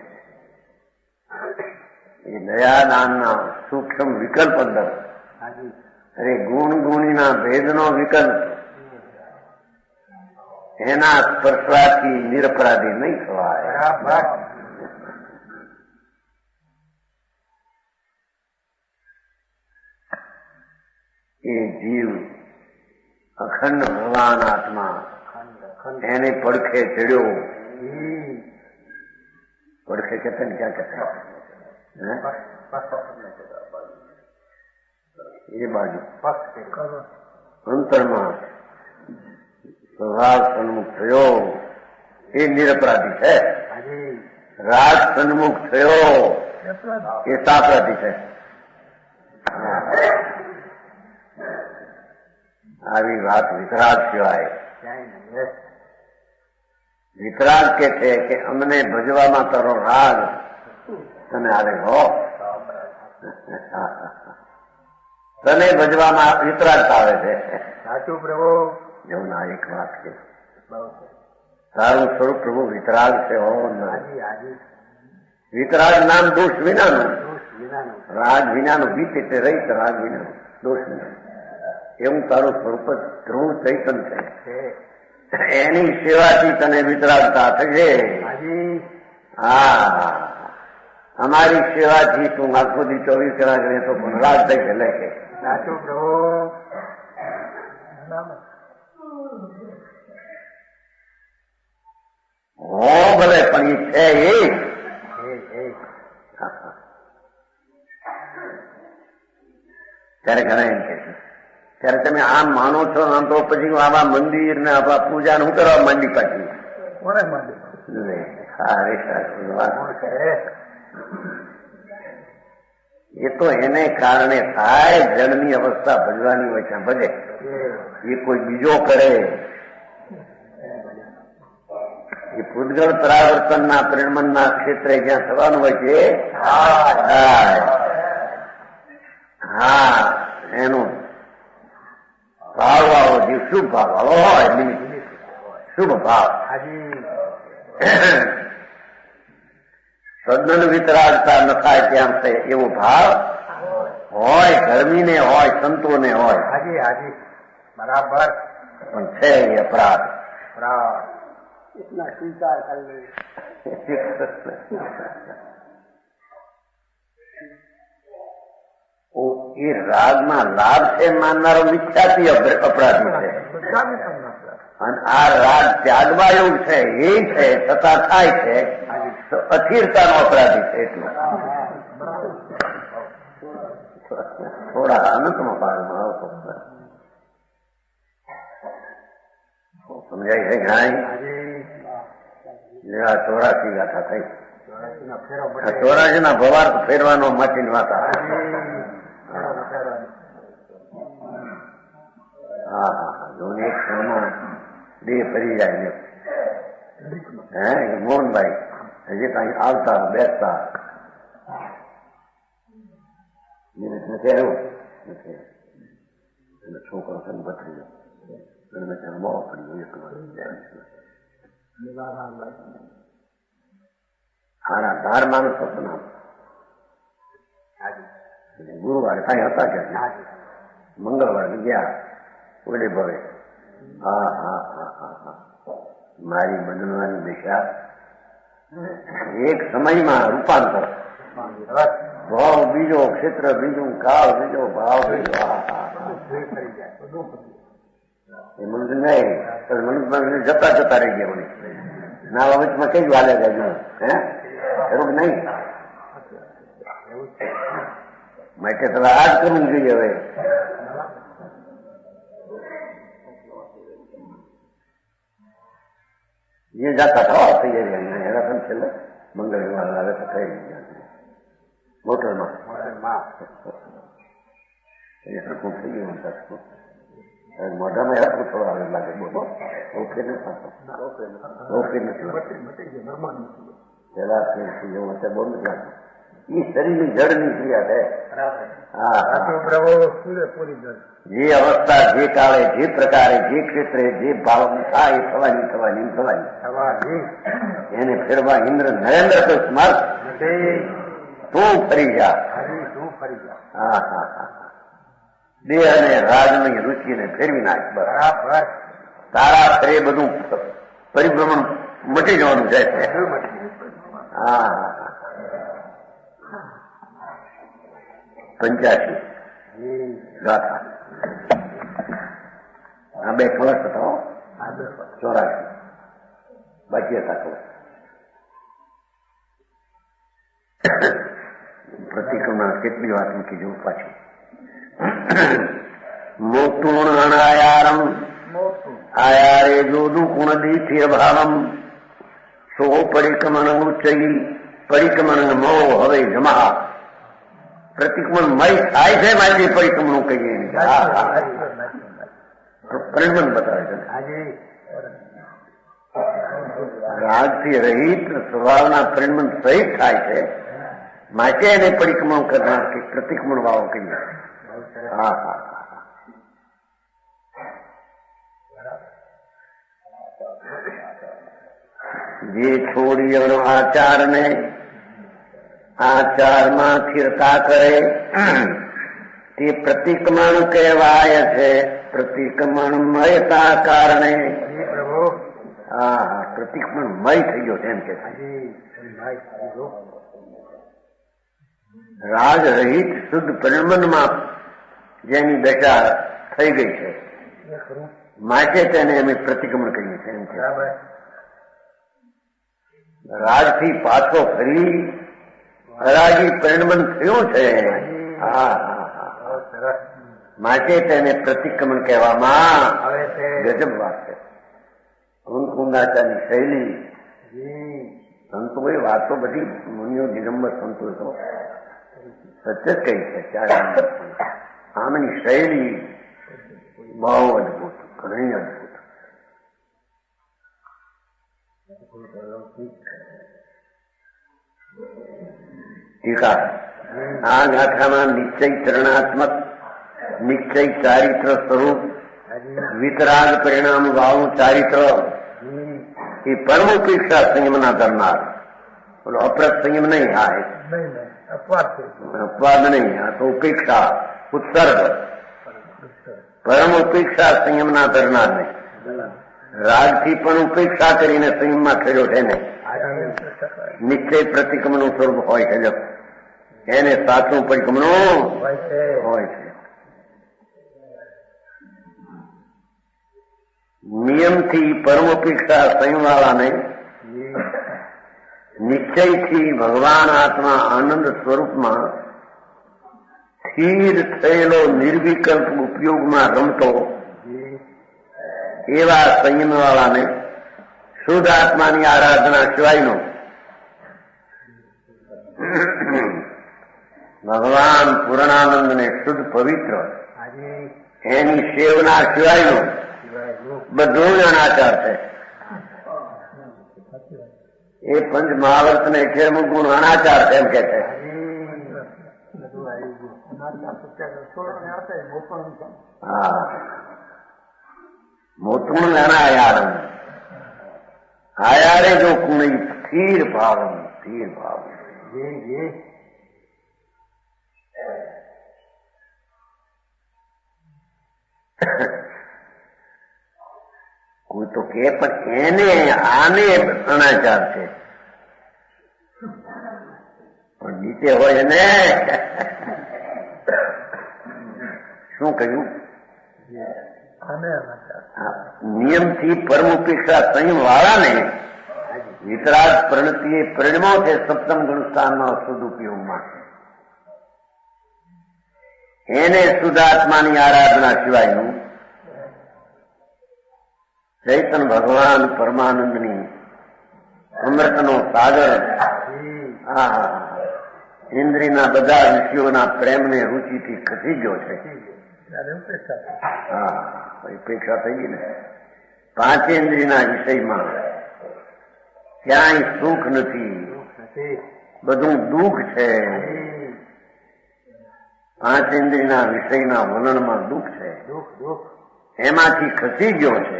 એ દયાદાનના સૂક્ષ્મ વિકલ્પ અંદર અરે ગુણ ગુણીના ભેદનો વિકલ્પ એના સ્પર્શવાથી નિરપરાધી નહીં થવાય. એ જીવ અખંડ ભગવાન આત્મા એને પડખે ચડ્યો. પડખે કહેતા ને ક્યાં કહેતા એ બાજુ અંતરમાં સ્વભાવ સન્મુખ થયો એ નિરપરાધી છે. રાગ સન્મુખ થયો એ સાપરાધી છે. આવી વાત વિતરાગ સિવાય. વિતરાગ કે છે કે અમને ભજવામાં તારો રાગ તને આવે હો. તને ભજવામાં વિતરાગતા આવે છે. સાચું પ્રભુ. એવું ના એક વાત છે. બહુ તારું સ્વરૂપ પ્રભુ વિતરાગ છે. હાજી હાજી. વિતરાગ નામ દોષ વિનાનું, દોષ વિનાનું. રાગ વિનાનું, ગીત એટલે રહીત રાગ વિનાનું, દોષ વિનાનું. એવું તારું સ્વરૂપ જ ધ્રુવ ચૈતન છે. એની સેવાથી તને વિતરાગતા થશે. હાજી. હા, અમારી સેવાથી તું આખો દી 24 કલાક રહેતો પણ રાગ થઈ ગયેલે કે. સાચું પ્રભુ. હો ભલે પણ એ છે એ. ત્યારે ઘણા એમ કે છે, ત્યારે તમે આમ માનો છો, આમ તો પછી આવા મંદિર ને આવા પૂજા શું કરવા માંડી પાછી? કોને માંડી? એ તો એને કારણે થાય, જળની અવસ્થા ભજવાની હોય ત્યાં ભજે. એ કોઈ બીજો કરે. એ પૂતગળ પરાવર્તનના પ્રેરણના ક્ષેત્રે જ્યાં થવાનું હોય છે, હા, એનું ભાવ વાળો જે શુભ ભાવ વાળો હોય, શુભ ભાવ, સદન વિતરાગતા ન થાય ત્યાં એવો ભાવ હોય, ધર્મીને હોય, સંતોને હોય. હાજી હાજી, બરાબર. પણ છે એ અપરાધ. इतना स्वीकार कर ले. એ રાગમાં લાભ છે માનનારો મિથ્યાથી અપરાધી છે. અને આ રાગ ત્યાગવા એવું છે એ છે છતાં થાય છે તો અસ્થિરતાનો અપરાધી છે. એટલું થોડા અનંતમાં ભાગમાં આવતો સમજાય છે. ઘણા આ 84 ગાથા થઈ. 84 ના ભવાર ફેરવાનો માટીની વાત આવે. હા હા, જોને એક ક્ષણમાં દેહ ફરી જાય ને. હે મોહનભાઈ હજી કઈ આવતા બેસતા નથી આવ્યું નથી. છોકરો છે બત્રી બહુ પડી હારા ધાર માણસ હતો ને. ગુરુવારે કઈ હતા કે મંગળવારે ગયા ઓડે ભવે. હા હા હા હા હા, મારી બદલવાની દિશા એક સમયમાં રૂપાંતર. ભાવ બીજો, ક્ષેત્ર બીજું, કાળ બીજો, ભાવ બીજો. હા હા હા, એ મનુષ્ય નહીં, મનુષ્ય જતા જતા રહી ગયા. મને ના બાબતમાં કઈ વાલે જાય હે એવું નહીં. માટે તમે આ જ કરવું જોઈએ. હવે જે જાતા થવા થઈ જાય એના પણ છેલ્લે મંગળવાર આવે તો થઈ જાય મોટરમાં સરખું થઈ ગયું. મોઢામાં હરખું થોડું આવે લાગે. બોલો ઓકે નથી, ઓકે નથી પેલા જેવું અત્યારે બહુ નથી લાગતું. એ શરીરની જળની ક્રિયા છે. જે અવસ્થા, જે કાળે, જે પ્રકારે, જે ક્ષેત્રે જે ભાવ થાય એ થવાની થવાની થવાની એને ફેરવા ઇન્દ્ર નરેન્દ્ર તો સ્મર્થ તું ફરી જા. હા હા હા, દેહ અને રાજની રુચિને ફેરવી નાખ. બરાબર. તારા ફરે બધું પરિભ્રમણ મટી જવાનું જાય છે. હા, 85 ગાથા. આ બે કલશ હતા. 84 બાકી હતા કલશ. પ્રતિક્રમણ કેટલી વાત મૂકી જવું પાછું. મોટું આયારમ આયારે જોદું ગુણદીથી અભાવમ સો પરિક્રમણ ઉચ્ચઈ પરિક્રમણ મો હવે જમા. પ્રતિક્રમણ મય થાય છે મારી પરિક્રમણ કહીએ પરિક્રમણ બતાવે છે. રાગથી રહિત સ્વભાવના પરિક્રમણ સહિત થાય છે માટે એને પરિક્રમણ કરનાર કે પ્રતિક્રમણ વાળો કહીએ. હા હા જે છોડીઓનો આચારને આચારમાં સ્થિરતા કરે તે પ્રતિક્રમણ કહેવાય છે. પ્રતિક્રમણમયતા કારણે હા પ્રતિક્રમણમય થઈ ગયો છે એમ કે રાગ રહિત શુદ્ધ પરિણમનમાં જેની દશા થઈ ગઈ છે માટે તેને અમે પ્રતિક્રમણ કહીએ છીએ એમ છે. રાજથી પાછો ફરી હરાજી પરિણમન થયું છે. હા માટે તેને પ્રતિક્રમણ કહેવામાં આવે છે. ગજબ વાત છે. કુંદાચારની શૈલી સંતોએ વાતો બધી મુનિઓ દિગંબર સંતો તો સત્ય જ કહી છે. ત્યારે આમની શૈલી બહુ અદભુત, ઘણી અદભુત. ટીકા આ ગાથામાં નિશ્ચય ચરણાત્મક, નિશ્ચય ચારિત્ર સ્વરૂપ, વિતરાગ પરિણામ વાળું ચારિત્ર એ પરમોપેક્ષા સંયમના ધરનાર. બોલો અપ્રત સંયમ નહીં, હા અપવાદ નહીં, આ તો ઉપેક્ષા ઉત્સર્ગ પરમોપેક્ષા સંયમના ધરનાર નહીં. રાગથી પણ ઉપેક્ષા કરીને સંયમમાં ખેડ્યો છે ને નિશ્ચય પ્રતિક્રમણનું સ્વરૂપ હોય છે. એને સાચું પરિક્રમણું હોય છે. નિયમથી પરમોપેક્ષા સંયમવાળાને નિશ્ચયથી ભગવાન આત્મા આનંદ સ્વરૂપમાં સ્થિર થયેલો નિર્વિકલ્પ ઉપયોગમાં રમતો એવા સંયમવાળાને શુદ્ધ આત્માની આરાધના સિવાયનો ભગવાન પૂર્ણાનંદને શુદ્ધ પવિત્ર એની સેવના સિવાયનો બધું અનાચાર છે. એ પંચ મહાવર્ત ને 11મું ગુણ અનાચાર છે એમ કે છે. હા મોતું અનાયારમ આયારે જો કુણી સ્થિર ભાવમ સ્થિર ભાવ. કોઈ તો કે પણ એને આને અનાચાર છે પણ નીચે હોય ને શું કહ્યું? નિયમથી પરમોપેક્ષા સંયમ વાળાને વિતરાગ પ્રણતિએ પરિણમો છે સપ્તમ ગુણસ્થાનના શુદ્ધ ઉપયોગમાં. એને શુદ્ધાત્માની આરાધના સિવાયનું ચૈતન ભગવાન પરમાનંદની અમૃતનો સાગર ઇન્દ્રિયના બધા વિષયોના પ્રેમને રુચિથી ખસી ગયો છે. હા ઉપેક્ષા થઈ ગઈ ને. પાંચેન્દ્રિયના વિષયમાં ક્યાંય સુખ નથી, બધું દુઃખ છે. પાંચેન્દ્રિયના વિષયના વલણમાં દુઃખ છે, એમાંથી ખસી ગયો છે.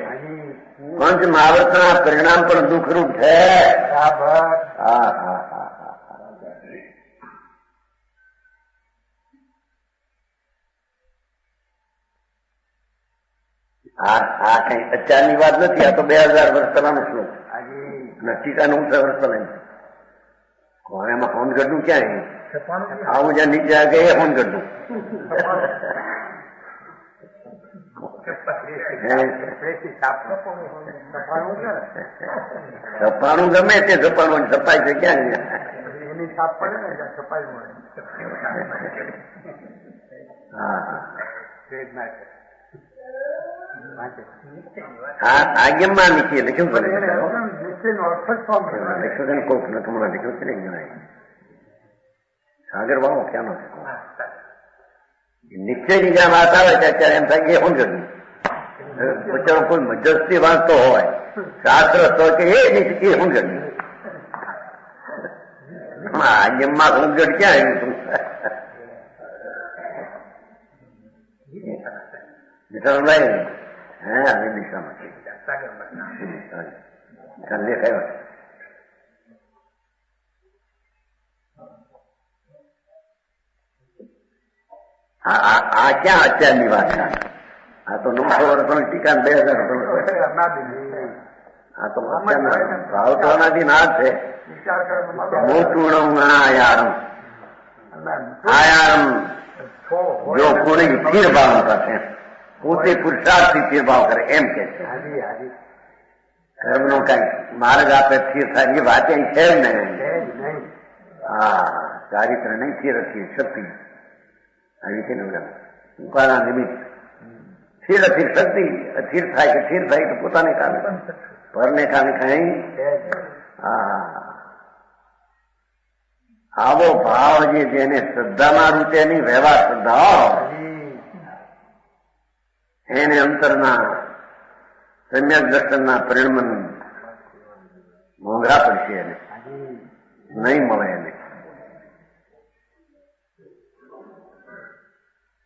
પંચ મહાવર્તના પરિણામ પણ દુઃખરૂપ છે. આ કઈ અત્યારની વાત નથી, આ તો 2000 વર્ષ પહેલાનો શ્લોક. ટીકાનું 19 વર્ષ પહેલા. એમાં હોનગઢનું ક્યાં આવું જ્યાં નીચે આ ગયે હોનગઢનું સપાણું ગમે તે સપાણું સપાય છે ક્યાં એની છાપ પડે ને સપાઈ મળે. આજ્ઞામાં નીચે લખ્યું પડે લખ્યું કોક નકમણા લખ્યું છે ને સાગર વાળો ક્યાંનો છે નીચેની જ્યાં વાત આવે છે અત્યારે એમ થાય કે શું કર્યું બચારો કોઈ મજસ્તી વાંચતો હોય શાસ્ત્ર તો કે એ શું કર્યું આજ્ઞામાં ઊંઘડ ક્યાં આવ્યું તું વિઠ્ઠલભાઈ હે આવી દિશામાં ચાલે કયો આ ક્યાં અત્યારની વાત છે? આ તો 900 વર્ષની ટીકા 2000 આ તો ભાવ તો એનાથી ના છે. મોટું આયારમ આયારમ જો કોઈ સ્થિર ભાવ કરશે પોતે પુરુષાર્થથી સ્થિર ભાવ કરે એમ કે છે. કર્મનો કઈ માર્ગ આપે સ્થિર થાય એ વાત અહીં છે જ નહીં. હા ચારિત્ર નહીં સ્થિર હતી શક્તિ આવી છે ને ઉપાડા નિમિત્ત સ્થિર અસ્થિર શક્તિ અસ્થિર થાય કે સ્થિર થાય તો પોતાને કારણે પરને કારણે કઈ આવો ભાવ જે જેને શ્રદ્ધાના રૂપેની વ્યવહાર શ્રદ્ધા એને અંતરના સમ્યક દર્શનના પરિણમન મોંઘા પડશે એને નહીં મળે એને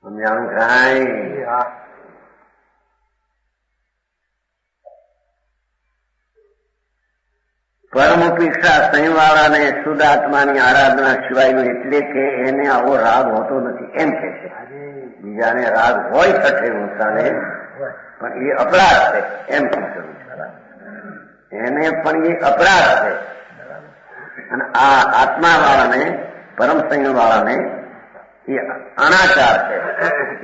સમજાણું કાંઈ પરમ ઉપેક્ષા સંયમવાળાને શુદ્ધ આત્માની આરાધના સિવાયનું એટલે કે એને આવો રાગ હોતો નથી એમ કે છે. બીજાને રાગ હોય છઠે ઉત્સાહને પણ એ અપરાધ છે એમ કીધું એને પણ એ અપરાધ છે. અને આ આત્માવાળાને પરમ સંયમવાળાને એ અનાચાર છે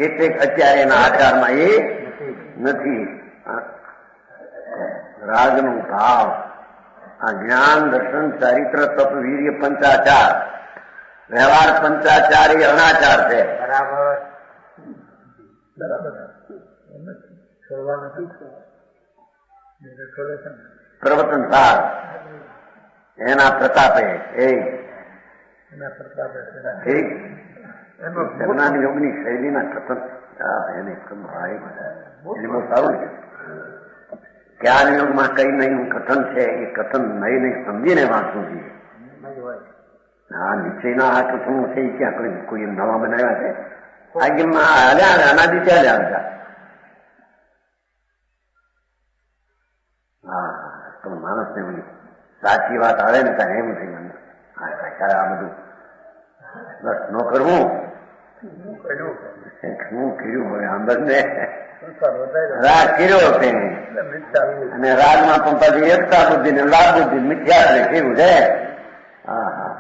એટલે અત્યારે એના આચારમાં એ નથી. રાગનો ભાવ આ જ્ઞાન દર્શન ચારિત્ર તપ વીર્ય પંચાચાર વ્યવહાર પંચાચાર એ અનાચાર છે. બરાબર પ્રવચન સાર એના પ્રતાપે યોગની શૈલીના કથન એને બહુ સારું છે. જ્ઞાન યોગમાં કઈ નહીં કથન છે એ કથન નહીં નહીં સમજીને વાંચવું જોઈએ. હા નિશ્ચયના આ કથન છે એ ક્યાં કોઈ નવા બનાવ્યા છે? અનાદિ ચાલ્યા હતા. હા તો માણસને સાચી વાત આવે ને ત્યાં એમ થઈ ગયું આ બધું બસ ન કરવું શું કર્યું હોય આંબરને રાગ કર્યો તેને અને રાગમાં પણ પછી એકતા બુદ્ધિ ને લાભ બુદ્ધિ મિથ્યા કેવું છે. હા હા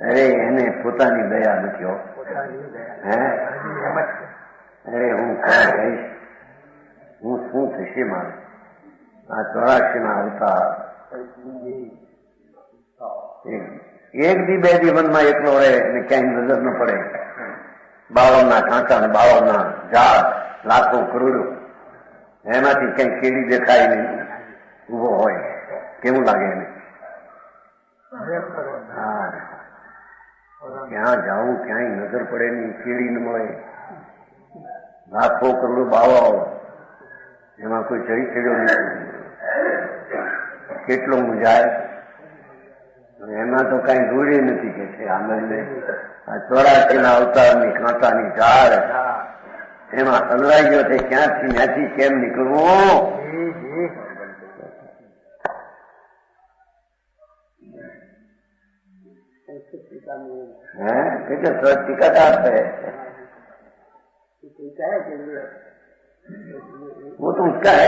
અરે એને પોતાની દયા નથી હો. હે અરે હું કહીશ હું શું થશે મારું આ 84 ના અવતાર એક દી બે દી મનમાં એકલો રહે ને ક્યાંય નજર ન પડે. 52 ના કાંટા ને 52 ના ઝાડ લાખો કરોડો એમાંથી કઈ કેડી દેખાય નહીં ઉભો હોય કેવું લાગે એને? હા ક્યાં જાઉં ક્યાંય નજર પડે નહીં કેડી ન મળે. લાખો કરોડો બાવાઓ એમાં કોઈ ચડી ચડ્યો નથી. કેટલો મુંજાય એમાં તો કઈ દૂરે નથી કે છે આનંદ. આ 84 ના અવતારની કાંટાની ઝાડ એમાં હલવાઈ ગયો છે ક્યાંથી ત્યાંથી કેમ નીકળવું? कैसे टीकाकार है वो तो उसका है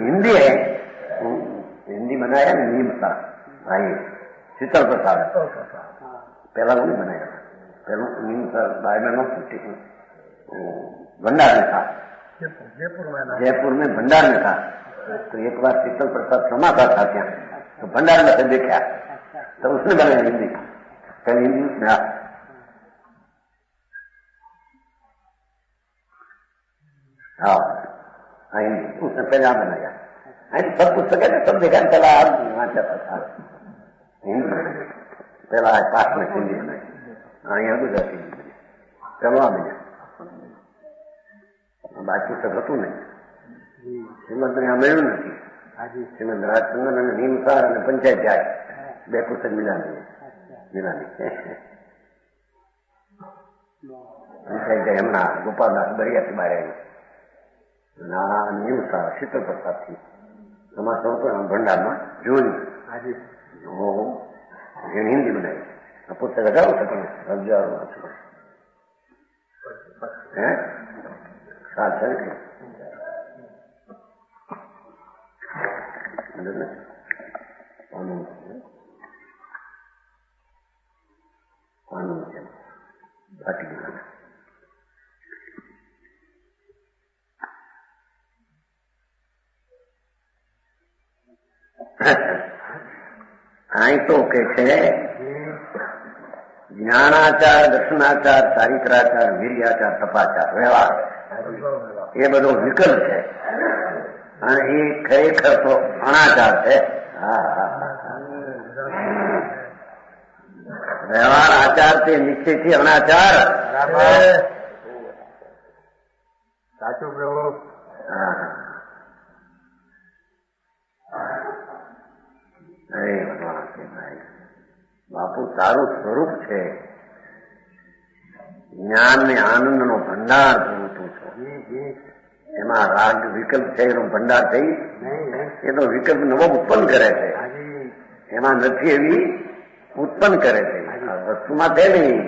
हिंदी है. हिंदी बनाया नीम का भाई शीतल प्रसाद पहला वो नहीं बनाया. पहला नीम का भाई में भंडार में था जयपुर में भंडार में था. तो एक बार शीतल प्रसाद समाता था क्या तो भंडार में से देखा तो उसने बनाया हिंदी कल हिंदी उसमें हाँ हिंदी उसने पहले आप बनाया. सब पुस्तक है सब देखा चला वहां चलता था हिंदी पहला पास में हिंदी बनाई. हाँ यहाँ गुजराती चलवा में બાકી તો હતું નહીં. શ્રીમદ ને આ મળ્યું નથી. શ્રીમદ રાજચંદ્રન અને નીમસાર અને પંચાયત જાય બે પુસ્તક મિલા मिला नहीं हमણાં ગોપાલદાસ બરિયાથી બહાર આવ્યું નિમસા શીતળ પ્રસાદથી તમારા સૌ ભંડારમાં જોયું હું હિન્દી બનાવી આ પુસ્તક હજારો છે તમે હજારો હે સાત છે ને પાનું છે બાકી ગયું અહીં તો કે છે જ્ઞાનાચાર, દર્શનાચાર, ચારિત્રાચાર, વીર્યાચાર, તપાચાર, વ્યવહાર એ બધો વિકલ્પ છે અને એ ખરેખર તો અનાચાર છે. વ્યવહાર આચાર તે નિશ્ચયથી અનાચાર. સાચું પ્રભુ. અરે ભગવાન છે ભાઈ, બાપુ તારું સ્વરૂપ છે જ્ઞાન ને આનંદ નો ભંડાર તું છો. એમાં રાગ વિકલ્પ છે એનો ભંડાર થઈ એ તો વિકલ્પ નવો ઉત્પન્ન કરે છે, એમાં નથી એવી ઉત્પન્ન કરે છે. વસ્તુમાં તે નહીં,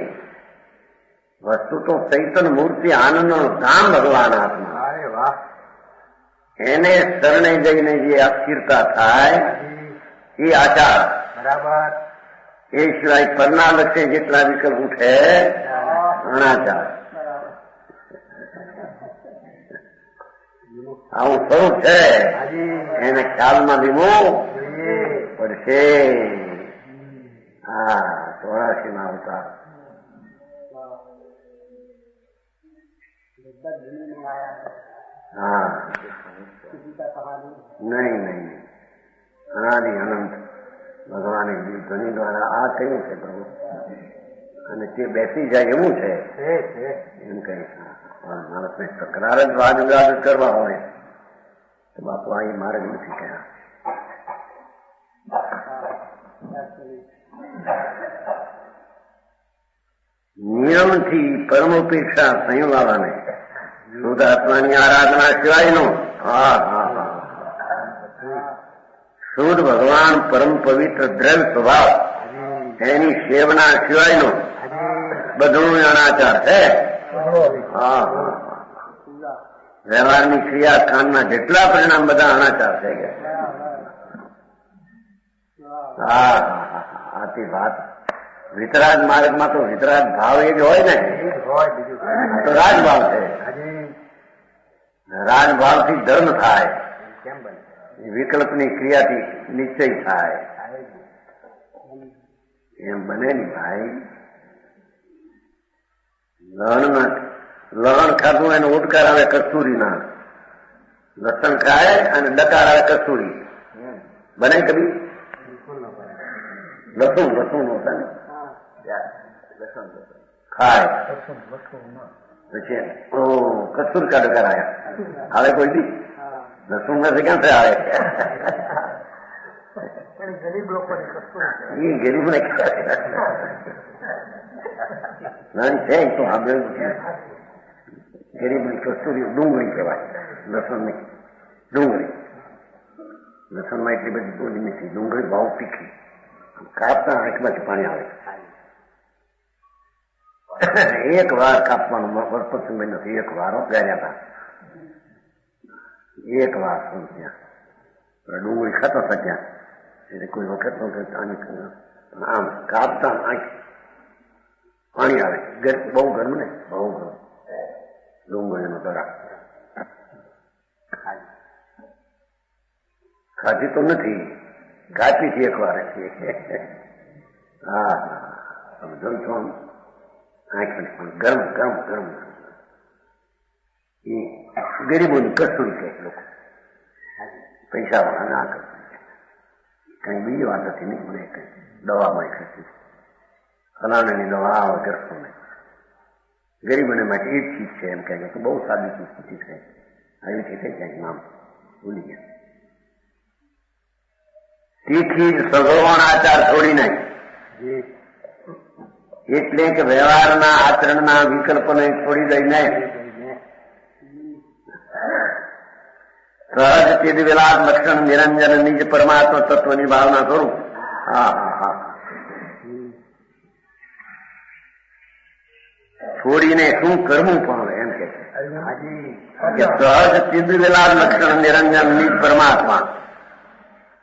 વસ્તુ તો ચૈતન્ય મૂર્તિ આનંદ નો ધામ ભગવાન આત્મા. એને શરણે જઈને જે અસ્થિરતા થાય એ આચાર બરાબર. એ સિવાય પરના લક્ષે જેટલા વિકલ્પ ઉઠે અનાચાર. આવું સ્વરૂપ છે એને ખ્યાલમાં લેવું પડશે. હા 84 માં અવતાર. હા નહીં નહીં અનાદિ અનંત ભગવાને ધ્વનિ દ્વારા આ કહ્યું છે પ્રભુ અને તે બેસી જાય એવું છે એમ કહે. માણસને તકરાર જ વાદ વિવાદ કરવા હોય તો બાપુ અહીં માર્ગ નથી કહ્યા. નિયમથી પરમોપેક્ષા સંયમવાળાને શુદ્ધ આત્માની આરાધના સિવાયનો શુદ્ધ ભગવાન પરમ પવિત્ર દ્રવ્ય સ્વભાવ એની સેવના સિવાયનો બધું અનાચાર છે. વ્યવહારની ક્રિયા કાંડના જેટલા પરિણામ બધા અનાચાર થઈ ગયા. આથી વાત વિતરાગ માર્ગમાં તો વિતરાગ ભાવ એ જ હોય ને, તો રાજભાવ છે. રાજભાવથી ધર્મ થાય, વિકલ્પની ક્રિયાથી નિશ્ચય થાય. એમ બને ને ભાઈ. લહણ ખાધું એને ઉડકાર આવે કસ્તુરીના, લસણ ખાય અને ડકાર આવે કસ્તુરી. બને કદી લસુણ લસુણ હોતા ને ખાય પછી કસ્તુર કા ડકાર આયા આવે કોઈ દી લસુણ નથી ક્યાં से આવે ગરીબ લોકો એ ગરીબને નાની છે તો આપણે ગરીબની કસ્તુરી ડુંગળી કહેવાય, લસણ નહીં ડુંગળી. લસણમાં એટલી બધી બોલી નથી, ડુંગળી બહુ તીખી, કાપતા આંખમાંથી પાણી આવે. એક વાર કાપવાનું વર્ષ નથી, એક વાર ગાર્યા હતા, એક વાર ત્યાં ડુંગળી ખાતા હતા ત્યાં. એટલે કોઈ વખત આમ કાપતા આંખ પાણી આવે. બહુ ગરમ ને, બહુ ગરમ ડુંગળીનો દરા. ખાધી તો નથી, કાપી થી એક વાર. હા સમજો છો આંખ પણ ગરમ ગરમ ગરમ. એ ગરીબોની કસ્તુરી કહે લોકો, પૈસા વાળા ના કરે. કઈ બીજી વાત હતી નહીં, મને કઈ દવામાં ખસી ફલાણાની દવા આવે કરશો નહીં. ગરીબોને માટે એ જ ચીજ છે એમ કહે તો બહુ સાદી ચીજ છે. આવી રીતે ક્યાંક નામ ભૂલી ગયા. તેથી જ સગવણ આચાર છોડી નાખી એટલે કે વ્યવહારના આચરણના વિકલ્પને છોડી દઈને સહજ ચિદ વિલાસ લક્ષણ નિરંજન નિજ પરમાત્મા તત્વની ભાવના કરું. હા હા હા, છોડીને શું કરવું પણ એમ કે સહજ ચિદ વિલાસ લક્ષણ નિરંજન નિજ પરમાત્મા,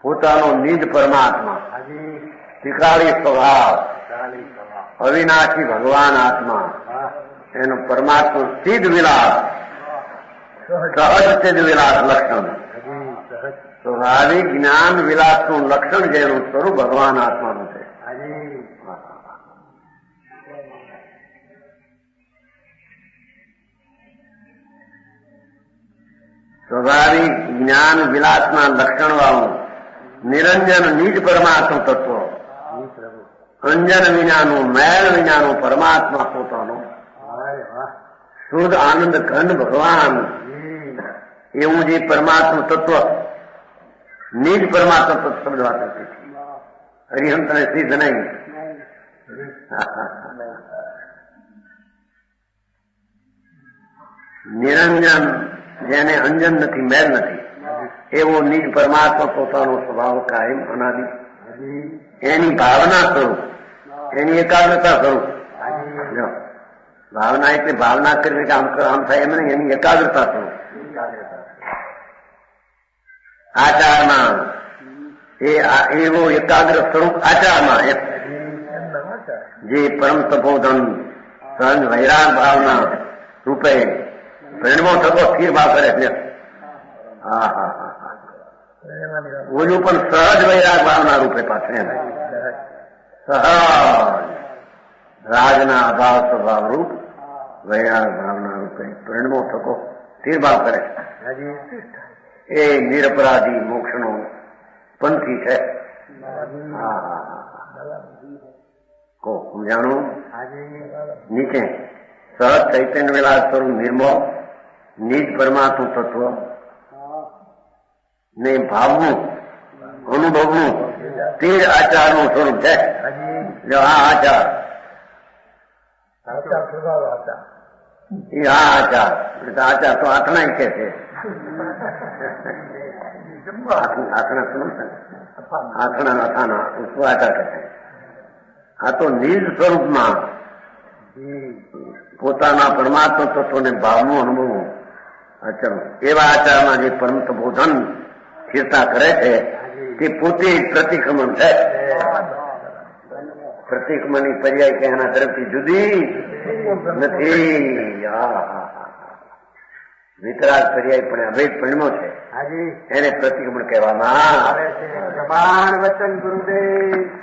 પોતાનો નિજ પરમાત્મા, ત્રિકાળી સ્વભાવ, અવિનાશી ભગવાન આત્મા, એનો પરમાત્મા ચિદ વિલાસ, સહજ ચિદ વિલાસ લક્ષણ, સ્વાભાવિક જ્ઞાન વિલાસનું લક્ષણ જેનું સ્વરૂપ ભગવાન આત્માનું છે. સ્વાભાવિક જ્ઞાન વિલાસના લક્ષણ વાળું નિરંજન નિજ પરમાત્મા તત્વ, અંજન વિનાનું મેળ વિનાનું પરમાત્મા પોતાનો શુદ્ધ આનંદ ઘન ભગવાન, એવું જે પરમાત્મા તત્વ, નિજ પરમાત્મા તત્વ શબ્દ વાપરતી છે. હરિહંતને સિદ્ધ નહીં. નિરંજન, જેને અંજન નથી, મેલ નથી, એવો નિજ પરમાત્મા પોતાનો સ્વભાવ કાયમ અનાદિ, એની ભાવના સ્વરૂપ, એની એકાગ્રતા સ્વરૂપ. ભાવના એટલે ભાવના કરવી કે આમ થાય એમ નહીં, એની એકાગ્રતા સ્વરૂપ. આચારમાં એવો એકાગ્ર સ્વરૂપ આચારમાં જે પરમ તપોધન સહજ વૈરાગ ભાવના રૂપે પરિણમો થતો સ્થિર ભાવ કરે છે. હા હા હા, ઓલું પણ સહજ વૈરાગ ભાવના રૂપે પાછળ સહજ રાજના અભાવ સ્વભાવ રૂપ વૈરાગ ભાવના રૂપે પરિણમો થતો સ્થિર ભાવ કરે છે. એ નિરપરાધી મોક્ષનો પંથી છે. હા હા હા, કો સમજાણું. નીચે સહજ ચૈતન્ય વિલાસ સ્વરૂપ નિર્મો નિજ પરમાત્મા તત્વ ને ભાવવું, અનુભવવું, તે જ આચારનું સ્વરૂપ છે. જો આ આચાર, એ આ આચાર, આચાર તો આથણા કે છે. આથણા શું આથણા અથાના આચાર કે છે. આ તો નિજ સ્વરૂપમાં પોતાના પરમાત્મા તત્વને ભાવનું અનુભવવું આચરણ. એવા આચારમાં જે પરમ તપોધન સ્થિરતા કરે છે તે પોતે પ્રતિક્રમણ છે. પ્રતિક્રમણની પર્યાય કે એના તરફથી જુદી નથી. વિતરાગ પર્યાય પણ અભેદ પરિણમો છે, એને પ્રતિક્રમણ કહેવામાં આવે છે. વચન ગુરુદેવ